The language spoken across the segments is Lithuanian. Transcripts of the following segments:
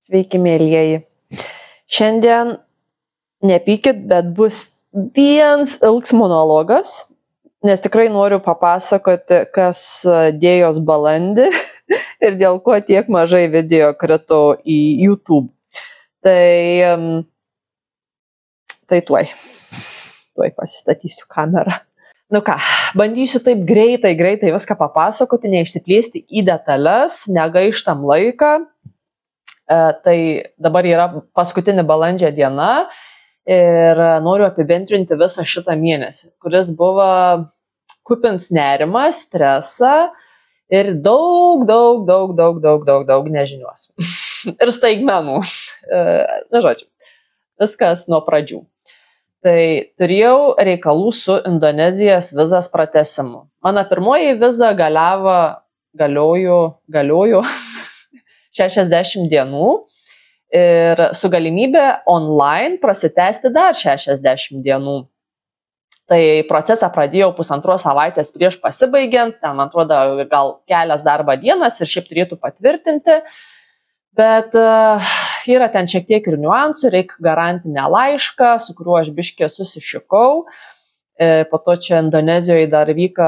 Sveiki, mėlyjeji. Šiandien nepykit, bet bus vienas ilgs monologas, nes tikrai noriu papasakoti, kas dėjos balandį ir dėl ko tiek mažai video krito į YouTube. Tai tuoj pasistatysiu kamerą. Nu ką, bandysiu taip greitai viską papasakoti, neišsiplėsti į detalės, negaištam laiką. Tai dabar yra paskutinė balandžio diena ir noriu apibendrinti visą šitą mėnesį, kuris buvo kupins nerimą, stresą ir daug nežinios. Ir staigmenų. Na, žodžiu, viskas nuo pradžių. Tai turėjau reikalų su Indonezijos vizos pratęsimu. Mano pirmoji viza galiojo 60 dienų ir su galimybė online prasitęsti dar 60 dienų. Tai procesą pradėjau 1,5 savaitės prieš pasibaigiant, ten, man atrodo, gal kelias darbo dienas ir šiaip turėtų patvirtinti, bet yra ten šiek tiek ir niuansų, reikia garantinę laišką, su kuriuo aš biškį susišikau. Po to čia Indonezijoje dar vyka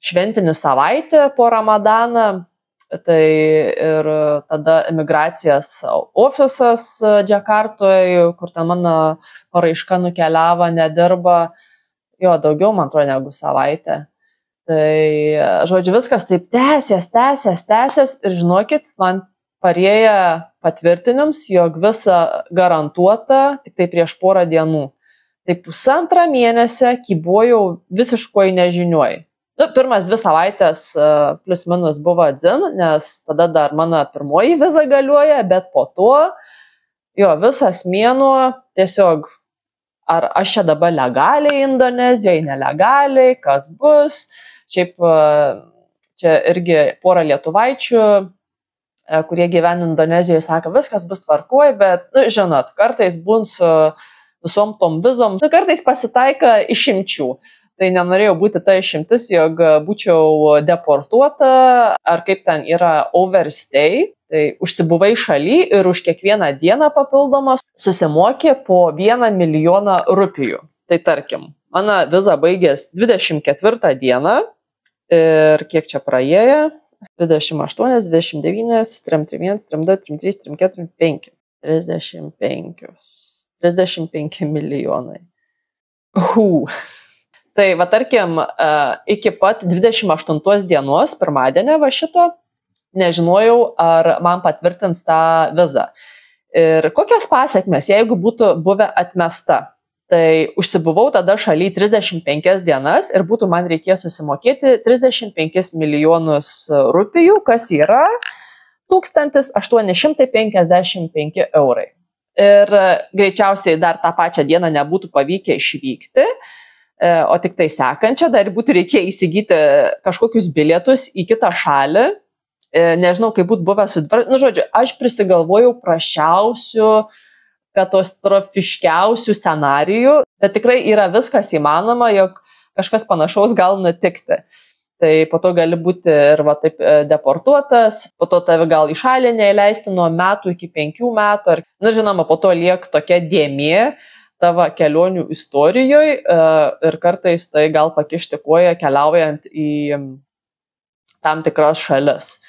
šventinė savaitė po Ramadaną. Tai ir tada emigracijos ofisas Džakartoje, kur ten mano paraiška nukeliavo, nedirba, jo daugiau, man atrodo, negu savaitę. Tai, žodžiu, viskas taip tęsės ir žinokit, man parėjo patvirtinims, jog visa garantuota tik tai prieš porą dienų. Tai 1,5 mėnesio kybojau visiškoj nežinioj. Pirmas 2 savaitės plus minus buvo dzin, nes tada dar mano pirmoji viza galioja, bet po to, visas mėnuo tiesiog, ar aš čia dabar legaliai Indonezijoje, nelegaliai, kas bus. Šiaip čia irgi pora lietuvaičių, kurie gyvena Indonezijoje, sako, viskas bus tvarkoj, bet, žinot, kartais būn su visom tom vizom, kartais pasitaika išimčių. Tai nenorėjau būti ta išimtis, jog būčiau deportuota, ar kaip ten yra overstay, tai užsibuvai šaly ir už kiekvieną dieną papildomos susimokė po 1 milijoną rupijų. Tai tarkim, mano viza baigės 24 dieną ir kiek čia praėjo? 28, 29, 31, 32, 33, 34, 35. 35 milijonai. Tai, va, tarkim, iki pat 28 dienos, pirmadienio va šito, nežinojau, ar man patvirtins tą vizą. Ir kokias pasekmes, jeigu būtų buvę atmesta. Tai užsibuvau tada šaly 35 dienas ir būtų man reikės susimokėti 35 milijonus rupijų, kas yra 1855 eurai. Ir greičiausiai dar tą pačią dieną nebūtų pavykę išvykti, o tik tai sekančią dar būtų reikėję įsigyti kažkokius bilietus į kitą šalį. Nežinau, kaip būtų buvę su dviračiu. Žodžiu, aš prisigalvojau prašiausių, katastrofiškiausių scenarijų, bet tikrai yra viskas įmanoma, jog kažkas panašaus gal nutikti. Tai po to gali būti ir va taip deportuotas, po to tave gal į šalį neįleisti nuo metų iki 5 metų. Žinoma, po to liek tokia dėmė tavo kelionių istorijoje ir kartais tai gal pakišti koją keliaujant į tam tikras šalis.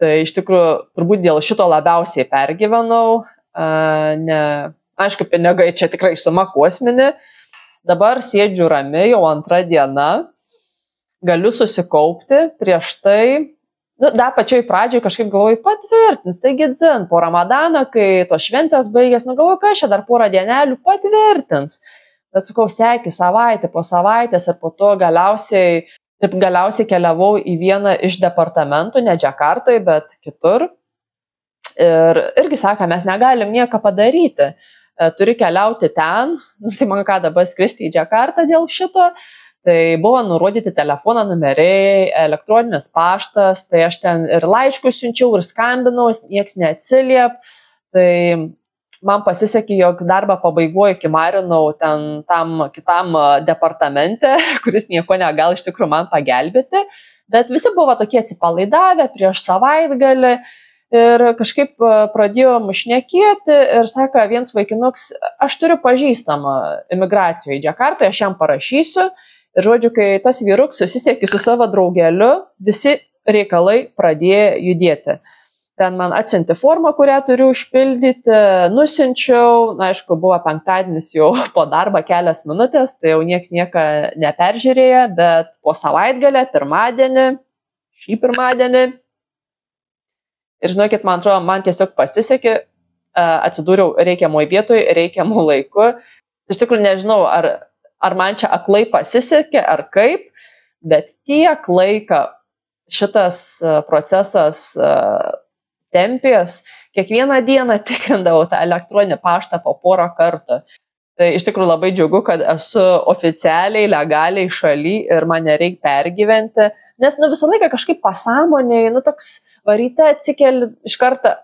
Tai iš tikrųjų turbūt dėl šito labiausiai pergyvenau. Aišku, pinigai čia tikrai suma kosminė. Dabar sėdžiu rami, jau 2 diena. Galiu susikaupti prieš tai. Dar pačioj pradžioj kažkaip galvoju patvirtins, taigi dzin, po Ramadaną, kai to šventės baigės, galvoju, ką čia dar porą dienelių patvirtins. Bet sakau, sekė savaitę po savaitės ir po to galiausiai keliavau į vieną iš departamentų, ne Džakartoje, bet kitur. Ir irgi sako, mes negalim nieko padaryti, turi keliauti ten, tai man ką dabar skristi į Džakartą dėl šito. Tai buvo nurodyti telefono numeriai, elektroninis paštas, tai aš ten ir laiškus siunčiau, ir skambinau, nieks neatsiliep. Tai man pasisekė, jog darbą pabaigoje kimarinau ten tam kitam departamente, kuris nieko negal iš tikrųjų man pagelbėti. Bet visi buvo tokie atsipalaidavę prieš savaitgalį Ir kažkaip pradėjom šnekėti ir sako, vienas vaikinuks, aš turiu pažįstamą imigracijoje į Džakartą, aš jam parašysiu. Ir žodžiu, kai tas vyruks susisiekė su savo draugeliu, visi reikalai pradėjo judėti. Ten man atsiuntė formą, kurią turiu užpildyti, nusinčiau, na, aišku, buvo penktadienis jau po darbo kelias minutės, tai jau nieks nieko neperžiūrėjo, bet po savaitgalę, šį pirmadienį, ir žinokit, man atrodo, man tiesiog pasisekė, atsidūriau reikiamoj vietoj, reikiamų laiku. Iš tikrųjų nežinau, ar man čia aklai pasisekė, ar kaip, bet tiek laiką šitas procesas tempės, kiekvieną dieną tikrindavau tą elektroninį paštą po porą kartų. Tai iš tikrųjų labai džiugu, kad esu oficialiai, legaliai šaly ir man nereikia pergyventi, nes visą laiką kažkaip pasąmoniai, toks varyte atsikeli iš kartą,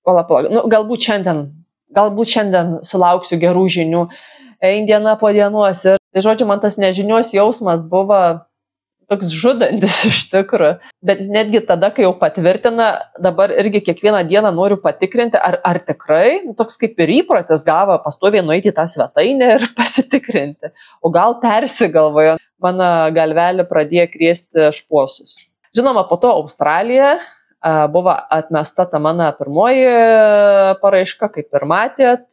galbūt šiandien sulauksiu gerų žinių, diena po dienos. Ir tai žodžiu, man tas nežinios jausmas buvo toks žudantis iš tikrųjų. Bet netgi tada, kai jau patvirtina, dabar irgi kiekvieną dieną noriu patikrinti, ar tikrai, toks kaip ir įprotis gavo pastoviai nueiti į tą svetainę ir pasitikrinti. O gal persigalvojo, mano galvelį pradėjo krėsti šposus. Žinoma, po to Australija buvo atmesta ta mano pirmoji paraiška, kaip ir matėt.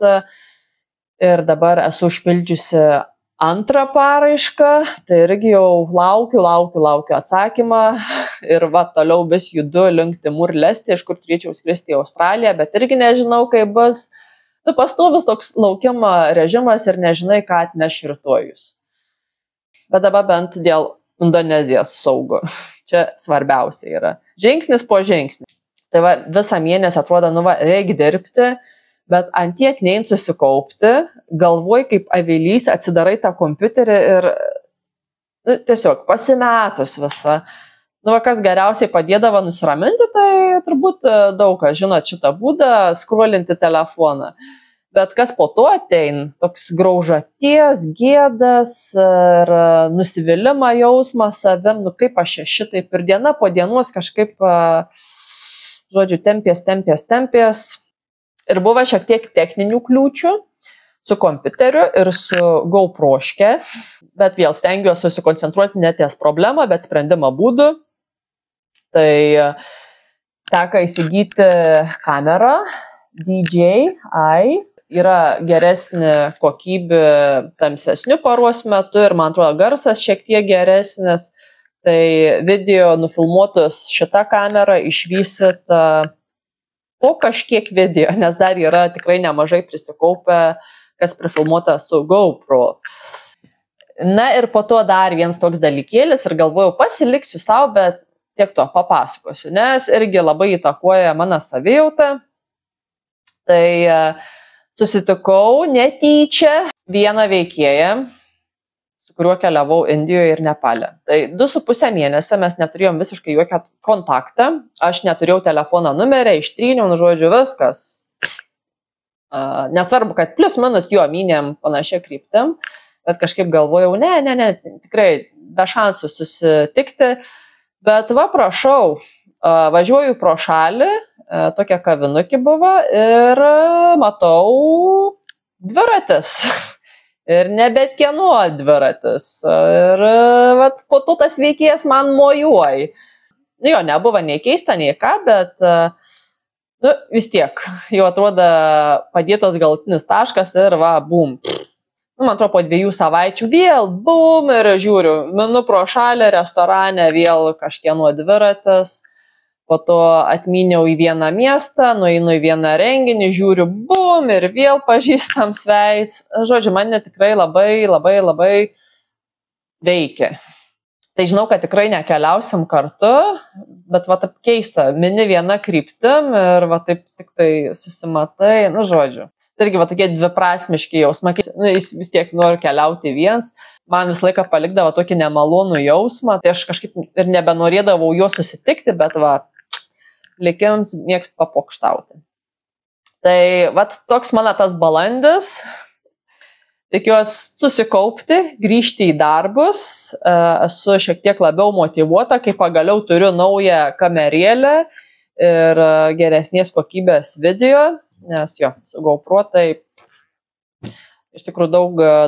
Ir dabar esu užpildžiusi antrą paraišką, tai irgi jau laukiu atsakymą ir toliau vis judu link Timur-Leste, iš kur turėčiau skristi į Australiją, bet irgi nežinau, kaip bus. Pastovus toks laukimo režimas ir nežinai, ką atneš rytojus. Bet dabar bent dėl Indonezijos saugu. Čia svarbiausia yra. Žingsnis po žingsnį. Tai visą mėnesį atrodo, reikia dirbti, bet antiek neint susikaupti, galvoj kaip avilys, atsidarai tą kompiuterį ir tiesiog pasimetus visą. Kas geriausiai padėdavo nusiraminti, tai turbūt daug kas žinot šitą būdą, skrolinti telefoną. Bet kas po to ateina, toks graužaties, gėdas ir nusivylimą jausmą savim, kaip aš šitaip ir diena po dienos kažkaip, žodžiu, tempės. Ir buvo šiek tiek techninių kliūčių su kompiuteriu ir su GoProške, bet vėl stengiuosi susikoncentruoti ne ties problemą, bet sprendimo būdų. Tai teko įsigyti kamerą DJI, yra geresnė kokybė tamsesnių paros metu ir man atrodo garsas šiek tiek geresnis. Tai video nufilmuotus šitą kamerą išvysit po kažkiek video, nes dar yra tikrai nemažai prisikaupę, kas prifilmuota su GoPro. Na ir po to dar vienas toks dalykėlis ir galvojau, pasiliksiu savo, bet tiek to papasakosiu, nes irgi labai įtakoja mano savijautą. Tai susitikau netyčia vieną veikėją, kuriuo keliavau Indijoje ir Nepale. Tai 2,5 mėnesio mes neturėjom visiškai jokio kontaktą, aš neturėjau telefono numerį, ištryniau, žodžiu, viskas. Nesvarbu, kad plius minus jo mynėm panašia kryptim, bet kažkaip galvojau, ne, tikrai be šansų susitikti, bet prašau, važiuoju pro šalį, tokia kavinukė buvo ir matau dviratis. Ir nebet kieno dviratis. Ir po to tas veikėjas man mojuoja. Jo, nebuvo nei keista, nei ką, bet vis tiek. Jau atrodo padėtas galutinis taškas ir bum. Man atrodo, po 2 savaičių vėl bum ir žiūriu, minu pro šalį restorane, vėl kažkieno dviratis. Po to atminiau į vieną miestą, nueinu į vieną renginį, žiūriu, bum, ir vėl pažįstams veids. Žodžiu, mane tikrai labai veikia. Tai žinau, kad tikrai nekeliausim kartu, bet taip keista, mini viena kryptim ir taip tik tai susimatai, žodžiu. Tai irgi tokie dviprasmiški jausmai, jis vis tiek nori keliauti viens. Man visą laiką palikdavo tokį nemalonų jausmą, tai aš kažkaip ir nebenorėdavau jo susitikti, bet likims mėgst papokštauti. Tai toks mano tas balandis. Tikiuosi susikaupti, grįžti į darbus. Esu šiek tiek labiau motyvuota, kai pagaliau turiu naują kamerėlę ir geresnės kokybės video, nes jo, su GoPro tai iš tikrųjų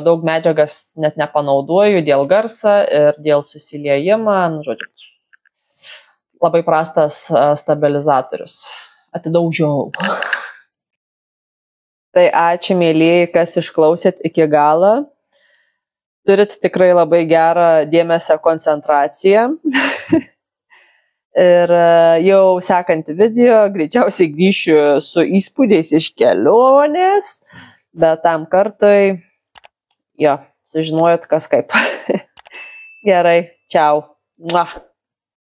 daug medžiagas net nepanaudoju dėl garso ir dėl susiliejimo, nu, žodžiu, labai prastas stabilizatorius. Atidaužiau. Tai ačiū, mėlyjei, kas išklausėt iki galo. Turit tikrai labai gerą dėmesio koncentraciją. Ir jau sekantį video greičiausiai grįšiu su įspūdžiais iš kelionės, bet tam kartui, jo, sužinojot kas kaip. Gerai, čiau. Mua.